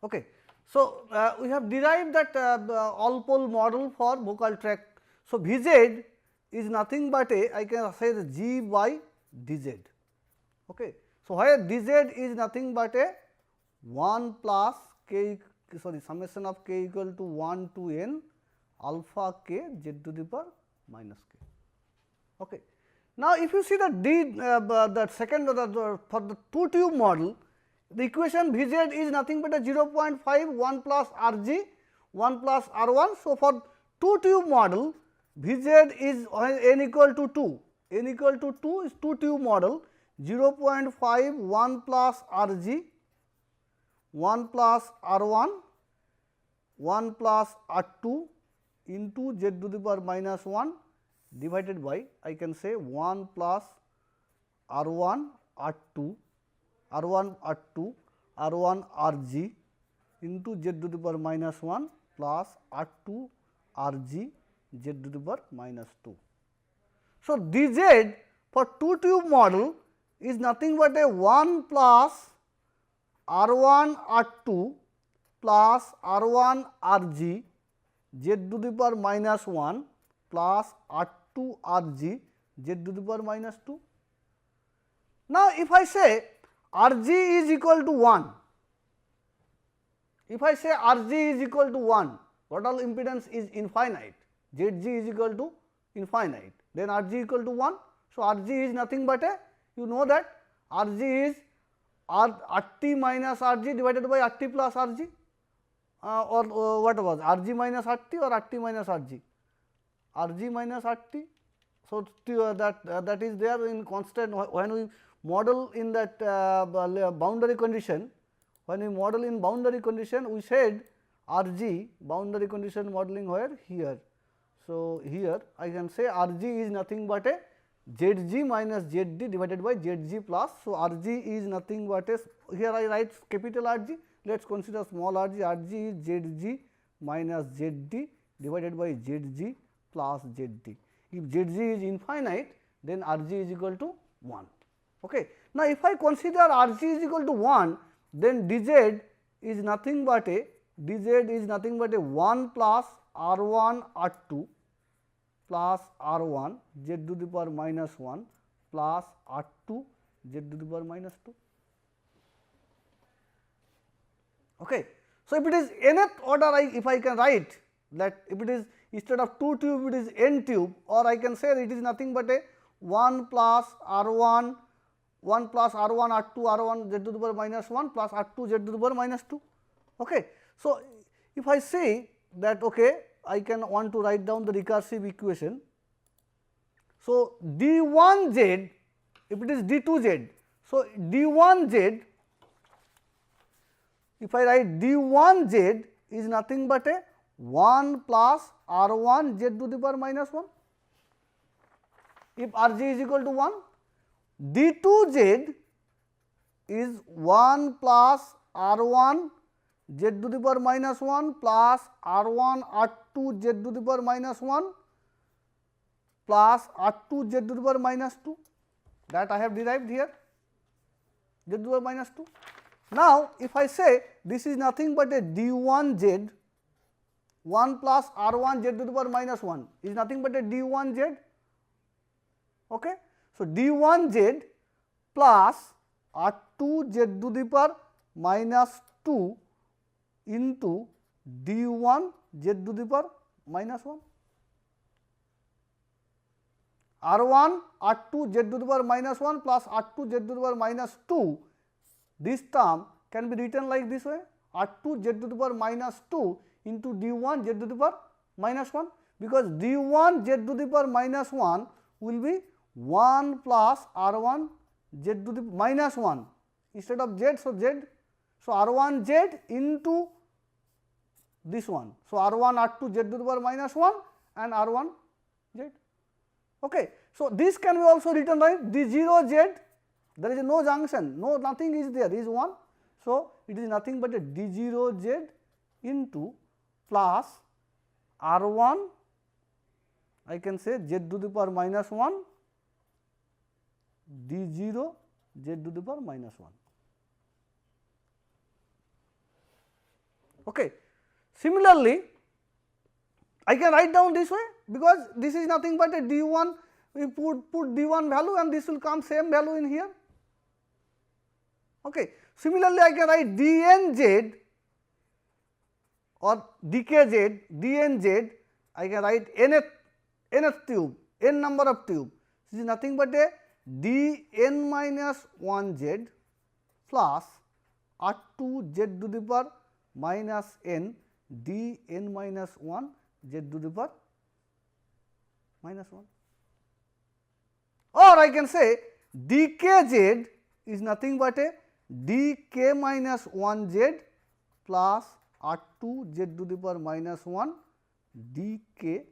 Okay. So, we have derived that all pole model for vocal tract. So, Vz is nothing but a, I can say the G by dz. Okay. So, where dz is nothing but a 1 plus k, sorry, summation of k equal to 1 to n alpha k z to the power minus k. Okay. Now, if you see the the second for the two tube model, the equation Vz is nothing but a 0.5 1 plus Rg 1 plus R1. So, for two tube model Vz is n equal to 2, n equal to 2 is two tube model 0.5 1 plus Rg 1 plus R1 1 plus R2 into z to the power minus 1 divided by, I can say 1 plus R1 R2 R1 R2 R1 Rg into z to the power minus 1 plus R2 Rg z to the power minus 2. So, dz for two tube model is nothing but a 1 plus R1 R2 plus R1 Rg z to the power minus 1 plus R2 Rg z to the power minus 2. Now, if I say Rg is equal to 1, if I say Rg is equal to 1, total impedance is infinite, Zg is equal to infinite, then Rg equal to 1. So, Rg is nothing but a, you know that Rg is Rt minus Rg divided by Rt plus Rg, or what was Rg minus Rt or Rt minus Rg, Rg minus Rt. So, that is there in constant when we model in that boundary condition, when we model in boundary condition we said Rg boundary condition modeling where here. So, here I can say Rg is nothing but a Zg minus Zd divided by Zg plus. So, Rg is nothing but a, here I write capital Rg, let us consider small rg, Rg is Zg minus Zd divided by Zg plus Zd. If Zg is infinite, then Rg is equal to 1. Okay. Now, if I consider Rg is equal to 1, then dz is nothing but a 1 plus R1 R2 plus R1 z to the power minus 1 plus R2 z to the power minus 2. Okay. So, if it is nth order, if I can write that if it is instead of 2 tube it is n tube, or I can say it is nothing but a 1 plus R1 R2 R1 z to the power minus 1 plus R2 z to the power minus 2. Okay. So, if I say that okay, I can want to write down the recursive equation. So, d1z, if it is d2z, so d1z, if I write d1z is nothing but a 1 plus R1 z to the power minus 1. If Rg is equal to 1, d2z is 1 plus R1 z to the power minus 1 plus R1 R2 z to the power minus 1 plus R2 z to the power minus 2, that I have derived here, z to the power minus 2. Now, if I say this is nothing but a d1z 1 plus R1 z to the power minus 1 is nothing but a d1z. Okay. So, d1z plus R2 z to the power minus 2 into d1 z to the power minus 1. R1 R2 z to the power minus 1 plus R2 z to the power minus 2, this term can be written like this way, R2 z to the power minus 2 into d1 z to the power minus 1, because d1 z to the power minus 1 will be 1 plus R1 z to the minus 1 instead of z. So, z. So, R1 z into this one. So, R1 R2 z to the power minus 1 and R1 z. Okay. So, this can be also written like d0 z, there is no junction, no nothing is there, is 1. So, it is nothing but a d0 z into plus R1, I can say z to the power minus 1 d0 z to the power minus 1. Okay. Similarly, I can write down this way, because this is nothing but a d1, we put d1 value and this will come same value in here. Okay. Similarly, I can write dnz or dkz, dnz, I can write nth tube, n number of tube. This is nothing but a dn minus 1z plus r2 z to the power minus n dn minus 1 z to the power minus 1. Or I can say dkz is nothing but a dk minus 1z plus r2 z to the power minus 1 dk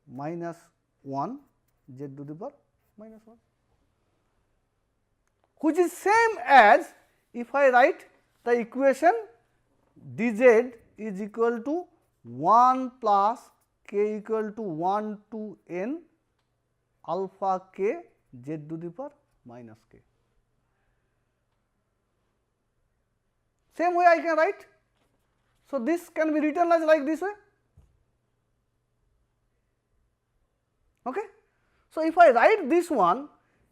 minus 1 z to the power minus 1, which is same as if I write the equation dz is equal to 1 plus k equal to 1 to n alpha k z to the power minus k. Same way I can write. So, this can be written as like this way. Okay. So, if I write this one,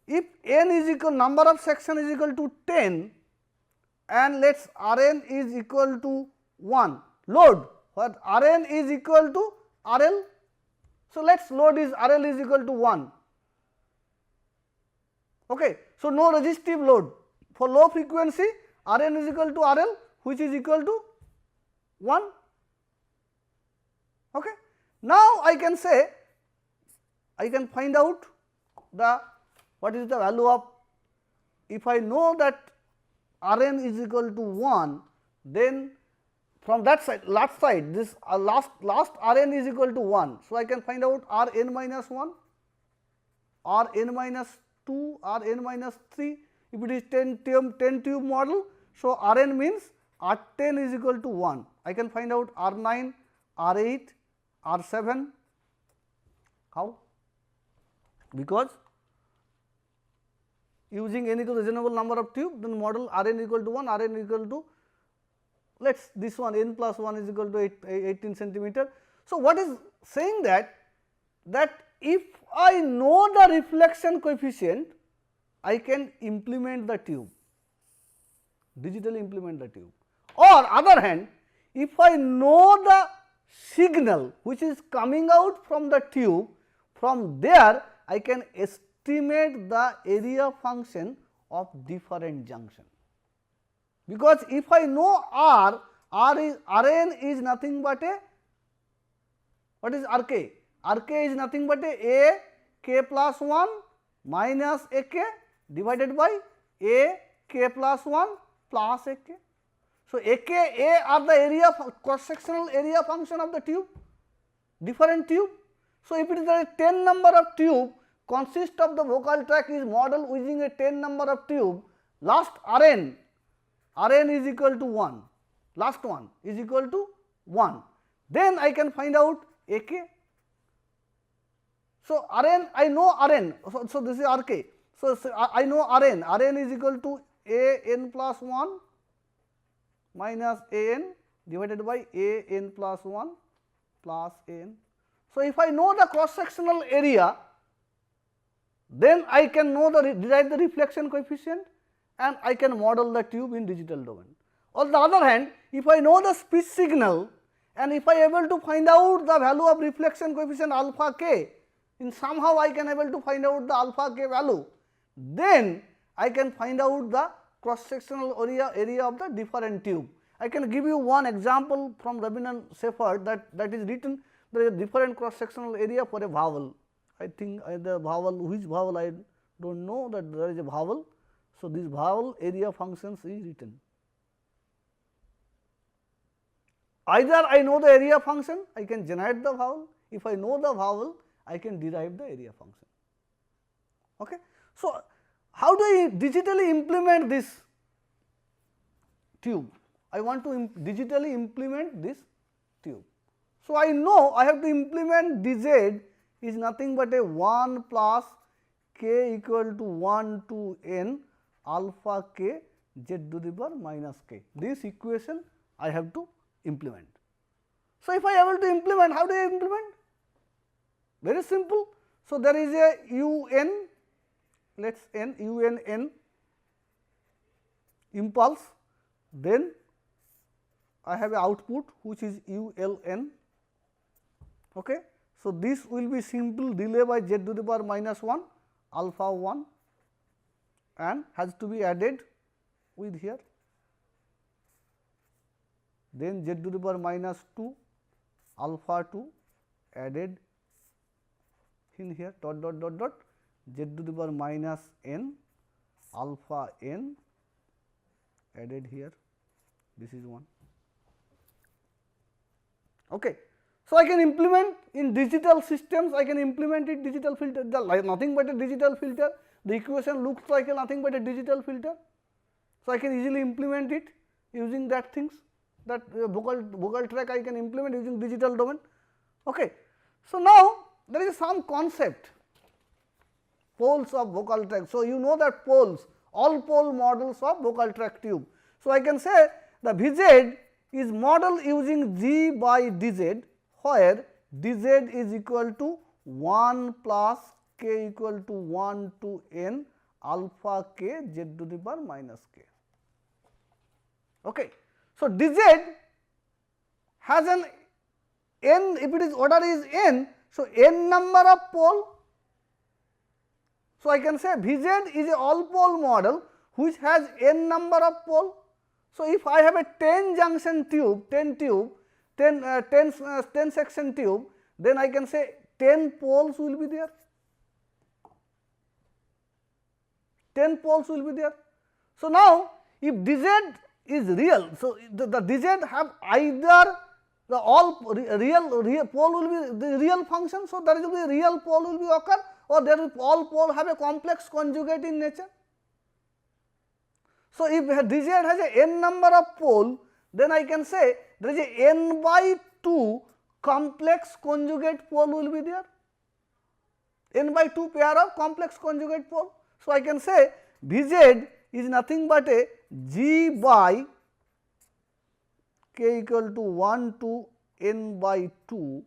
if n is equal, number of section is equal to 10 and let us Rn is equal to 1, load what Rn is equal to RL. So, let us load is RL is equal to 1. Okay. So, no resistive load for low frequency Rn is equal to RL, which is equal to 1. Okay. Now, I can say I can find out the what is the value of, if I know that Rn is equal to 1, then from that side last side this last Rn is equal to 1. So, I can find out Rn minus 1, Rn minus 2, Rn minus 3, if it is 10 tube model. So, Rn means R10 is equal to 1. I can find out R9, R8, R7. How? Because using n equal to reasonable number of tube, then model Rn equal to 1, Rn equal to, let us this one n plus 1 is equal to 18 centimeter. So, what is saying that if I know the reflection coefficient, I can implement the tube, digitally implement the tube. Or other hand, if I know the signal which is coming out from the tube, from there I can estimate the area function of different junction. Because if I know Rn is nothing but a, what is Rk? Rk is nothing but a k plus 1 minus a k divided by a k plus 1 plus a k. So, a k, a are the area cross sectional area function of the tube, different tube. So, if it is a 10 number of tube consist of the vocal tract is model using a 10 number of tube, last Rn is equal to 1, last one is equal to 1, then I can find out a k. So, Rn I know Rn, so this is Rk. So, I know Rn is equal to a n plus 1 minus a n divided by a n plus 1 plus a n. So, if I know the cross sectional area, then I can know derive the reflection coefficient and I can model the tube in digital domain. On the other hand, if I know the speech signal and if I able to find out the value of reflection coefficient alpha k, in somehow I can able to find out the alpha k value, then I can find out the cross sectional area of the different tube. I can give you one example from Rabin Shepherd that is written, there is a different cross sectional area for a vowel. I think the vowel, which vowel I do not know, that there is a vowel. So, this vowel area functions is written. Either I know the area function, I can generate the vowel. If I know the vowel, I can derive the area function. Okay. So, how do I digitally implement this tube? I want to digitally implement this tube. So, I know I have to implement dz is nothing but a 1 plus k equal to 1 to n alpha k z to the power minus k. This equation I have to implement. So, if I am able to implement, how do I implement? Very simple. So, there is a u n, let us n u n n impulse, then I have a output which is u l n. Okay. So, this will be simple delay by z to the power minus 1 alpha 1 and has to be added with here, then z to the power minus 2 alpha 2 added in here dot dot dot dot z to the power minus n alpha n added here, this is 1. Okay. So, I can implement in digital systems, I can implement it digital filter, nothing but a digital filter, the equation looks like nothing but a digital filter. So, I can easily implement it using that things, that vocal track I can implement using digital domain. Okay. So, now there is some concept, poles of vocal tract. So, you know that poles, all pole models of vocal tract tube. So, I can say the VZ is modeled using G by DZ, where dz is equal to 1 plus k equal to 1 to n alpha k z to the power minus k. Okay. So, dz has an n, if it is order is n, so n number of pole. So, I can say Vz is a all pole model which has n number of pole. So, if I have a 10 junction tube, 10 section tube, then I can say 10 poles will be there, 10 poles will be there. So, now if dz is real, so the dz have either the all real pole will be the real function. So, there will be real pole will be occur, or there will all pole have a complex conjugate in nature. So, if dz has a n number of pole, then I can say there is a n by 2 complex conjugate pole will be there, n by 2 pair of complex conjugate pole. So, I can say Vz is nothing but a G by k equal to 1 to n by 2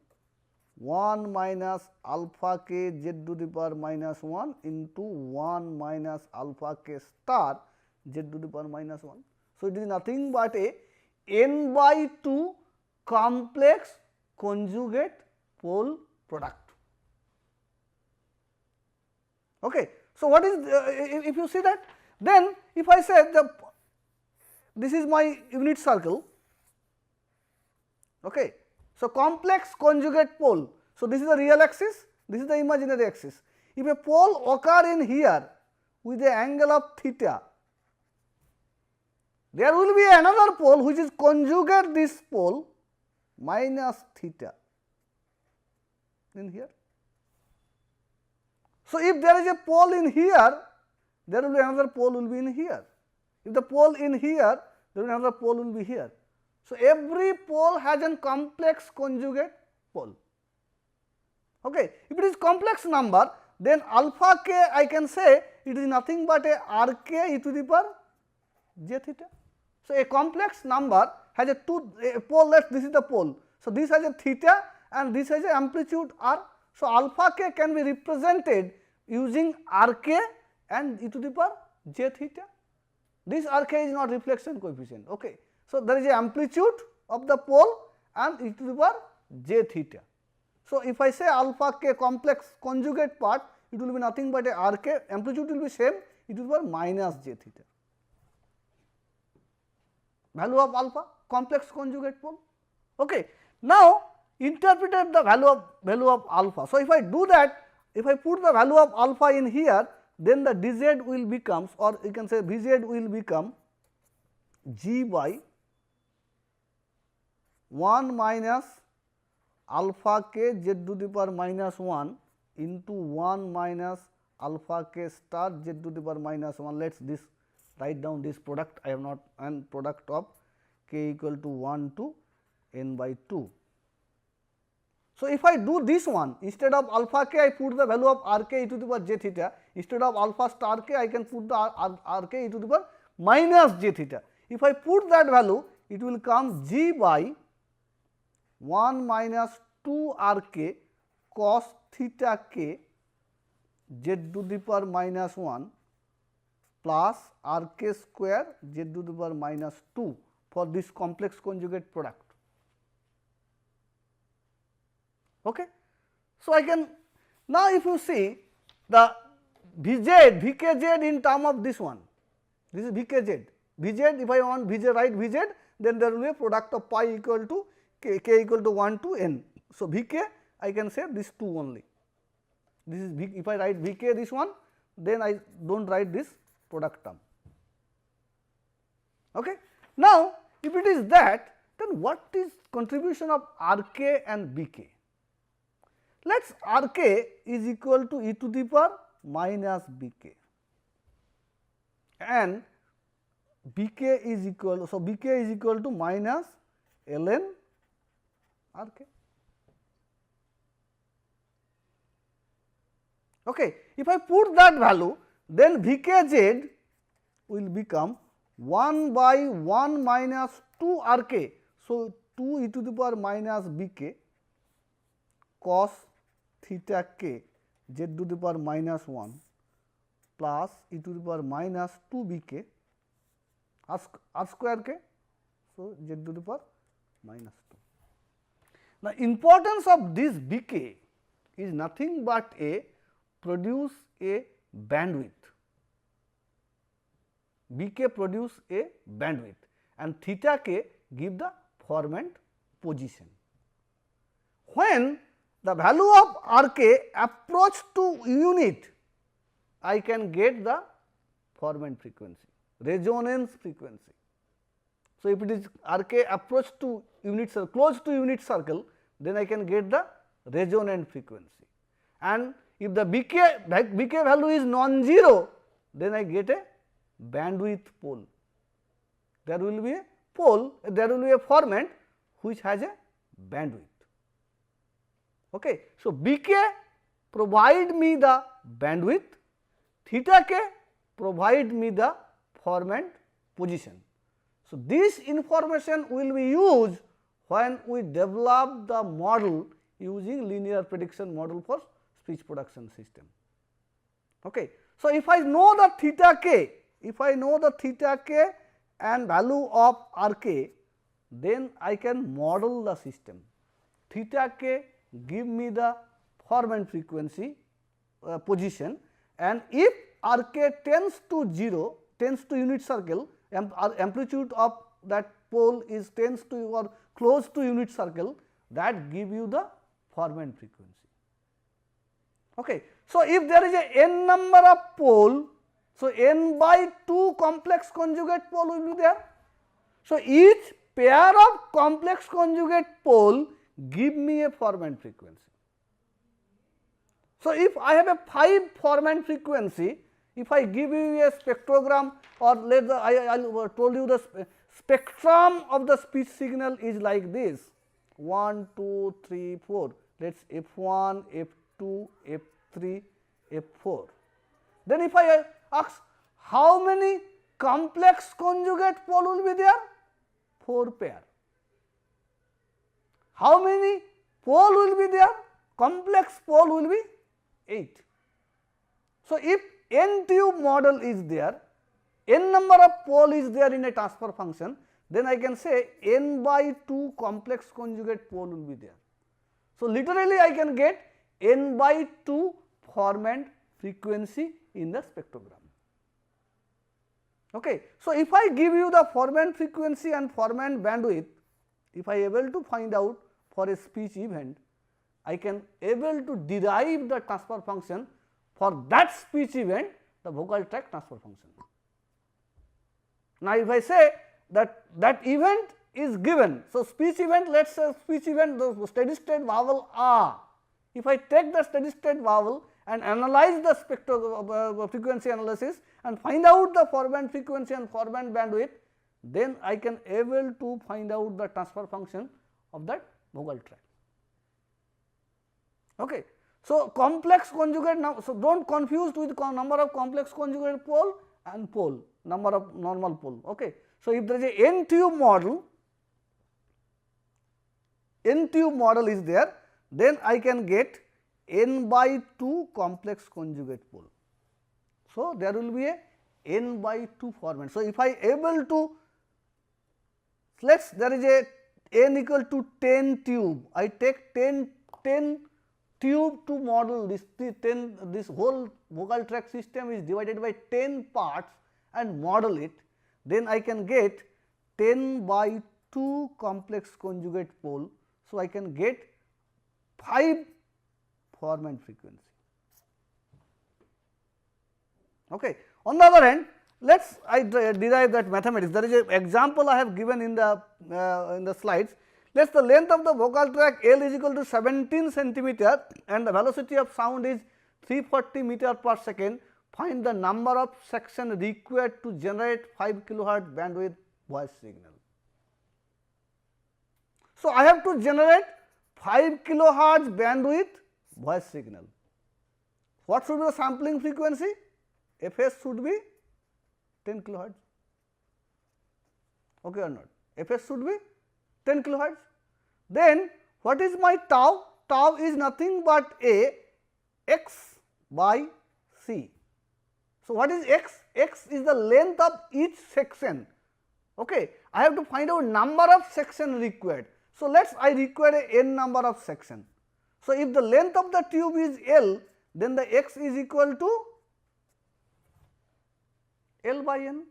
1 minus alpha k z to the power minus 1 into 1 minus alpha k star z to the power minus 1. So, it is nothing but a n by 2 complex conjugate pole product. Okay. So, what is if you see that, then if I say this is my unit circle. Okay. So, complex conjugate pole. So, this is the real axis, this is the imaginary axis. If a pole occur in here with the angle of theta, there will be another pole which is conjugate this pole minus theta in here. So, if there is a pole in here, there will be another pole will be in here. If the pole in here, there will be another pole will be here. So, every pole has a complex conjugate pole. Okay. If it is complex number, then alpha k I can say it is nothing but a r k e to the power j theta. So, a complex number has a pole, this is the pole. So, this has a theta and this has a amplitude r. So, alpha k can be represented using r k and e to the power j theta. This r k is not reflection coefficient. Okay. So, there is a amplitude of the pole and e to the power j theta. So, if I say alpha k complex conjugate part, it will be nothing but a r k, amplitude will be same, e to the power minus j theta. Value of alpha, complex conjugate pole. Okay. Now, interpreted the value of alpha. So, if I do that, if I put the value of alpha in here, then the dz will becomes, or you can say Vz will become G by 1 minus alpha k z to the power minus 1 into 1 minus alpha k star z to the power minus 1. Let us this write down this product, I have not, and product of k equal to 1 to n by 2. So, if I do this one, instead of alpha k I put the value of r k e to the power j theta, instead of alpha star k I can put the r k e to the power minus j theta. If I put that value, it will come G by 1 minus 2 r k cos theta k z to the power minus 1 plus r k square z to the power minus 2 for this complex conjugate product. Okay. So, I can now if you see the Vkz in term of this one, this is Vkz, Vz if I want Vz write Vz, then there will be a product of pi equal to k equal to 1 to n. So, Vk I can say this 2 only, this is if I write Vk this one, then I do not write this product term. Okay. Now, if it is that, then what is contribution of Rk and Bk? Let us Rk is equal to e to the power minus Bk and Bk is equal, so Bk is equal to minus ln Rk. Okay. If I put that value, then Vkz will become 1 by 1 minus 2 Rk. So, 2 e to the power minus Bk cos theta k z to the power minus 1 plus e to the power minus 2 Bk r square k. So, z to the power minus 2. Now, importance of this Bk is nothing but a produce a bandwidth. Bk produce a bandwidth and theta k give the formant position. When the value of Rk approach to unit, I can get the formant frequency, resonance frequency. So, if it is Rk approach to unit circle, close to unit circle, then I can get the resonant frequency, and if the Bk value is non-zero, then I get a bandwidth pole. There will be a pole, there will be a formant which has a bandwidth. Okay. So, Bk provide me the bandwidth, theta k provide me the formant position. So, this information will be used when we develop the model using linear prediction model for speech production system. Okay. So, if I know the theta k, and value of Rk, then I can model the system. Theta k give me the formant frequency position, and if Rk tends to 0, tends to unit circle, amplitude of that pole is tends to or close to unit circle, that give you the formant frequency. Okay. So, if there is a n number of pole, so n by 2 complex conjugate pole will be there. So, each pair of complex conjugate pole give me a formant frequency. So, if I have a 5 formant frequency, if I give you a spectrogram, or let the I told you the spectrum of the speech signal is like this 1, 2, 3, 4, let us F1, F2, F3, F4. Then if I ask how many complex conjugate pole will be there? 4 pair. How many pole will be there? Complex pole will be 8. So, if n tube model is there, n number of pole is there in a transfer function, then I can say n by 2 complex conjugate pole will be there. So, literally I can get n by 2 formant frequency in the spectrogram. Okay. So, if I give you the formant frequency and formant bandwidth, if I able to find out for a speech event, I can able to derive the transfer function for that speech event, the vocal tract transfer function. Now, if I say that that event is given, so speech event, let us say speech event, the steady state vowel a. If I take the steady state vowel and analyze the frequency analysis and find out the formant frequency and formant bandwidth, then I can able to find out the transfer function of that vocal tract. Okay. So, complex conjugate, so do not confuse with number of complex conjugate pole and pole, number of normal pole. Okay. So, if there is a n tube model, n tube model is there, then I can get n by 2 complex conjugate pole. So, there will be a n by 2 format. So, if I able to, let us there is a n equal to 10 tube, I take 10 tube to model this, this whole vocal tract system is divided by 10 parts and model it, then I can get 10 by 2 complex conjugate pole. So, I can get 5 formant frequency. Okay. On the other hand, let us derive that mathematics. There is an example I have given in the slides. Let us the length of the vocal tract L is equal to 17 centimeter and the velocity of sound is 340 meter per second. Find the number of sections required to generate 5 kilohertz bandwidth voice signal. So, I have to generate 5 kilohertz bandwidth voice signal. What should be the sampling frequency? Fs should be 10 kilohertz, okay or not? Fs should be 10 kilohertz. Then what is my tau? Tau is nothing but a x by c. So, what is x? X is the length of each section. Okay. I have to find out number of sections required. So, let us I require a n number of section. So, if the length of the tube is L, then the x is equal to L by n.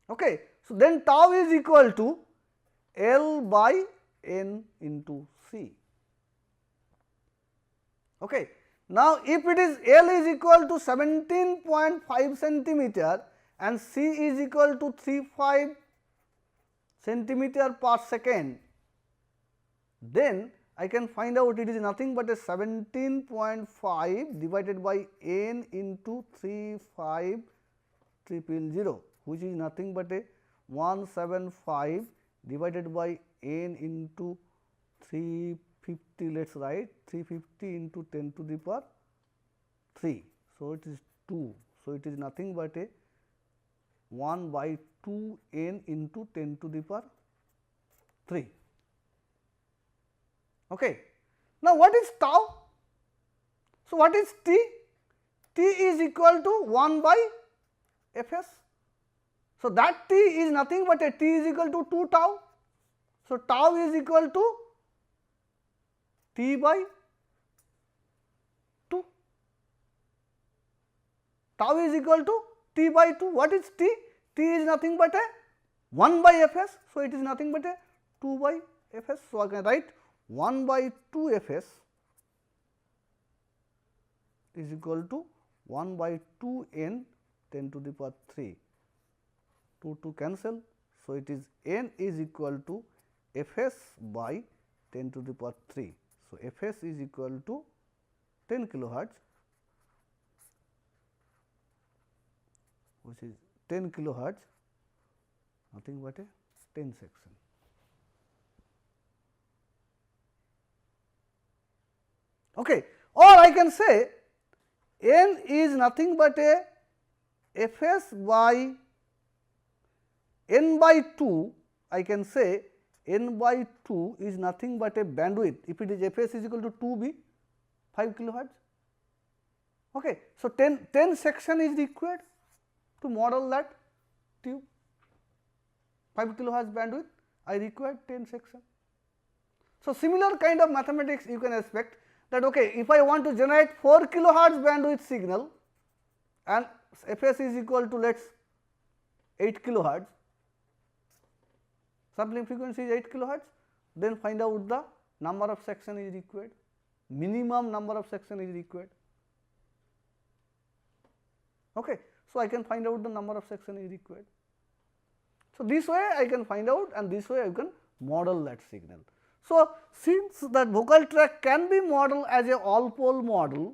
Okay. So, then tau is equal to L by n into c. Okay. Now, if it is L is equal to 17.5 centimeter and c is equal to 35 centimeter per second, then I can find out it is nothing but a 17.5 divided by n into 35300, which is nothing but a 175 divided by n into 350, let us write 350 into 10 to the power 3. So, it is 2. So, it is nothing but a 1 by 2 n into 10 to the power 3. Okay. Now, what is tau? So, what is t? T is equal to 1 by Fs. So, that t is nothing but a t is equal to 2 tau. So, tau is equal to t by 2. Tau is equal to t by 2. What is t? T is nothing but a 1 by Fs. So, it is nothing but a 2 by Fs. So, I can write 1 by 2 Fs is equal to 1 by 2 n 10 to the power 3, 2 to cancel. So, it is n is equal to Fs by 10 to the power 3. So, Fs is equal to 10 kilohertz, which is 10 kilohertz, nothing but a 10 section. Okay. Or I can say n is nothing but a Fs by n by 2, I can say n by 2 is nothing but a bandwidth, if it is Fs is equal to 2b 5 kilohertz. Okay. So, 10 section is required to model that tube, 5 kilohertz bandwidth, I require 10 section. So, similar kind of mathematics you can expect that okay, if I want to generate 4 kilohertz bandwidth signal and Fs is equal to let us 8 kilohertz, sampling frequency is 8 kilohertz, then find out the number of section is required, minimum number of section is required. Okay. So, I can find out the number of section is required. So, this way I can find out and this way I can model that signal. So, since that vocal tract can be modeled as a all pole model,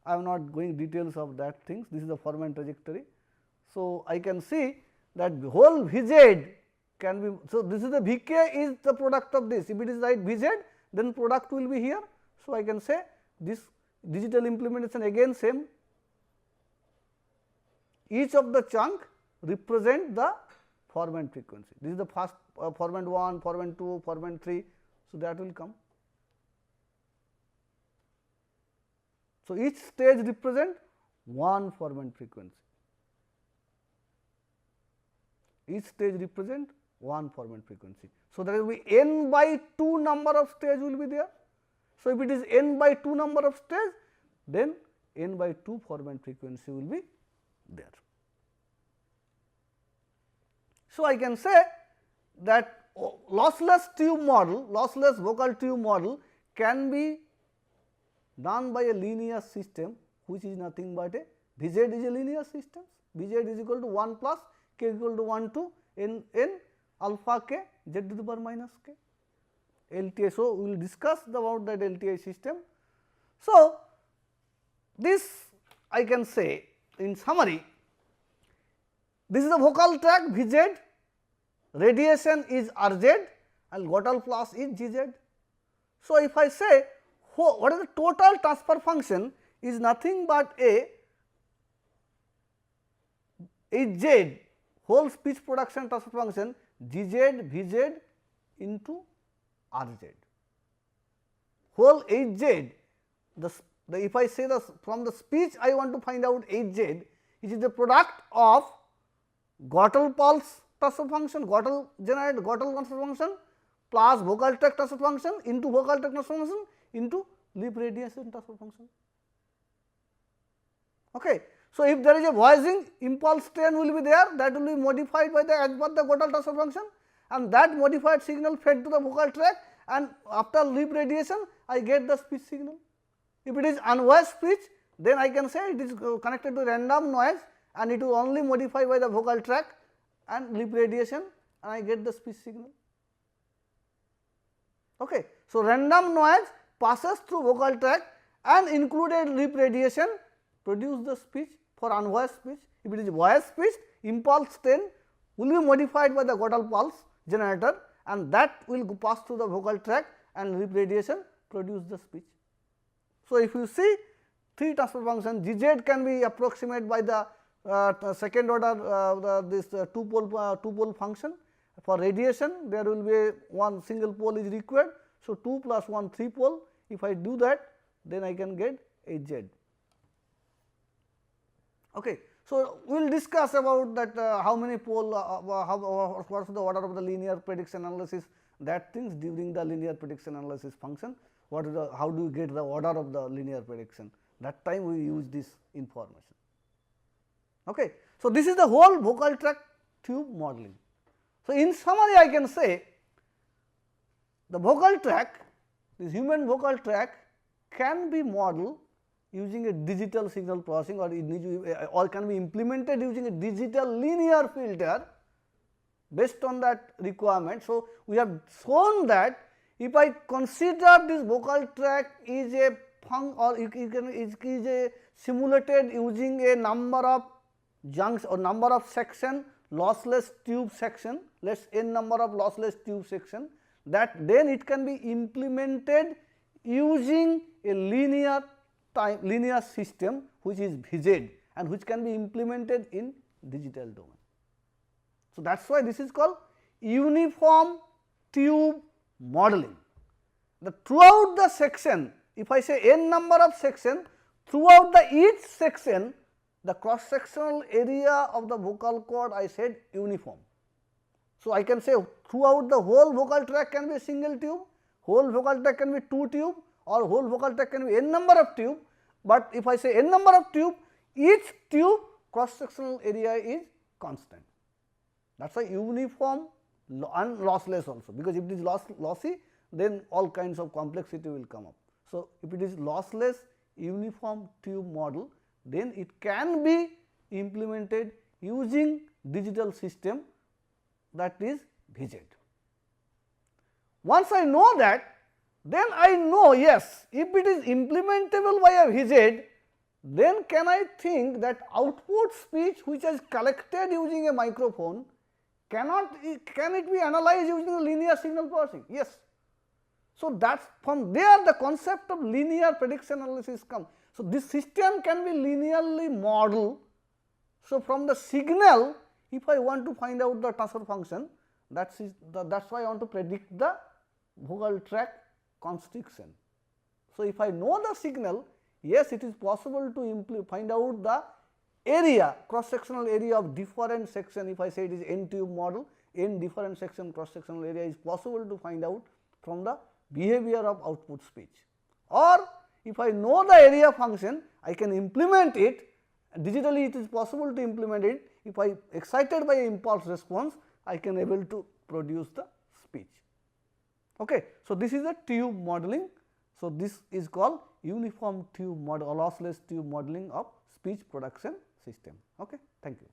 I am not going details of that things, this is the formant trajectory. So, I can see that the whole VZ can be, so this is the Vk is the product of this, if it is right VZ then product will be here. So, I can say this digital implementation again same, each of the chunk represent the formant frequency. This is the first formant 1, formant 2, formant 3. So, that will come. So, each stage represent one formant frequency. Each stage represent one formant frequency. So, there will be n by 2 number of stage will be there. So, if it is n by 2 number of stage, then n by 2 formant frequency will be there. So, I can say that lossless tube model, lossless vocal tube model can be done by a linear system, which is nothing but a VZ is a linear system. VZ is equal to 1 plus k equal to 1 to n alpha k z to the power minus k LTI. So, we will discuss about that LTI system. So, this I can say in summary, this is the vocal tract VZ, radiation is RZ and glottal plus is GZ. So, if I say what is the total transfer function is nothing but a HZ whole speech production transfer function GZ VZ into RZ. Whole HZ, if I say from the speech I want to find out HZ, it is the product of glottal pulse transfer function, glottal generated glottal transfer function plus vocal tract transfer function into vocal tract transfer function into lip radiation transfer function. Okay. So, if there is a voicing impulse train will be there, that will be modified by the as per the glottal transfer function, and that modified signal fed to the vocal tract, and after lip radiation I get the speech signal. If it is unvoiced speech, then I can say it is connected to random noise and it will only modify by the vocal tract and lip radiation, and I get the speech signal. Okay. So, random noise passes through vocal tract and included lip radiation produce the speech for unvoiced speech. If it is voiced speech, impulse train will be modified by the glottal pulse generator, and that will pass through the vocal tract and lip radiation produce the speech. So, if you see 3 transfer functions, GZ can be approximated by the second order this 2 pole function. For radiation there will be one single pole is required. So, 2 plus 1 3 pole, if I do that, then I can get HZ. Okay. So, we will discuss about that how many pole, what is the order of the linear prediction analysis, that things during the linear prediction analysis function, what is the, how do you get the order of the linear prediction, that time we use this information. Okay. So, this is the whole vocal tract tube modeling. So, in summary I can say the vocal tract, this human vocal tract can be modeled using a digital signal processing, or can be implemented using a digital linear filter based on that requirement. So, we have shown that if I consider this vocal tract is a is a simulated using a number of junctions or number of section lossless tube section, let us n number of lossless tube section, that then it can be implemented using a linear system which is VZ and which can be implemented in digital domain. So, that is why this is called uniform tube modeling. The throughout the section, if I say n number of section, throughout the each section the cross sectional area of the vocal cord I said uniform. So, I can say throughout the whole vocal tract can be a single tube, whole vocal tract can be 2 tube, or whole vocal tract can be n number of tube, but if I say n number of tube, each tube cross sectional area is constant. That is why uniform and lossless also, because if it is lossy, then all kinds of complexity will come up. So, if it is lossless uniform tube model, then it can be implemented using digital system, that is VZ. Once I know that, then I know, yes, if it is implementable by a VZ, then can I think that output speech which is collected using a microphone can it be analyzed using a linear signal processing? Yes. So, that is from there the concept of linear prediction analysis comes. So, this system can be linearly modeled. So, from the signal If I want to find out the transfer function, that is why I want to predict the vocal tract constriction. So, if I know the signal, yes, it is possible to find out the area, cross sectional area of different section. If I say it is n tube model, n different section cross sectional area is possible to find out from the behavior of output speech. Or if I know the area function, I can implement it digitally. It is possible to implement it. If I excited by impulse response, I can able to produce the speech. Okay. So, this is a tube modeling. So, this is called uniform tube model or lossless tube modeling of speech production system. Okay. Thank you.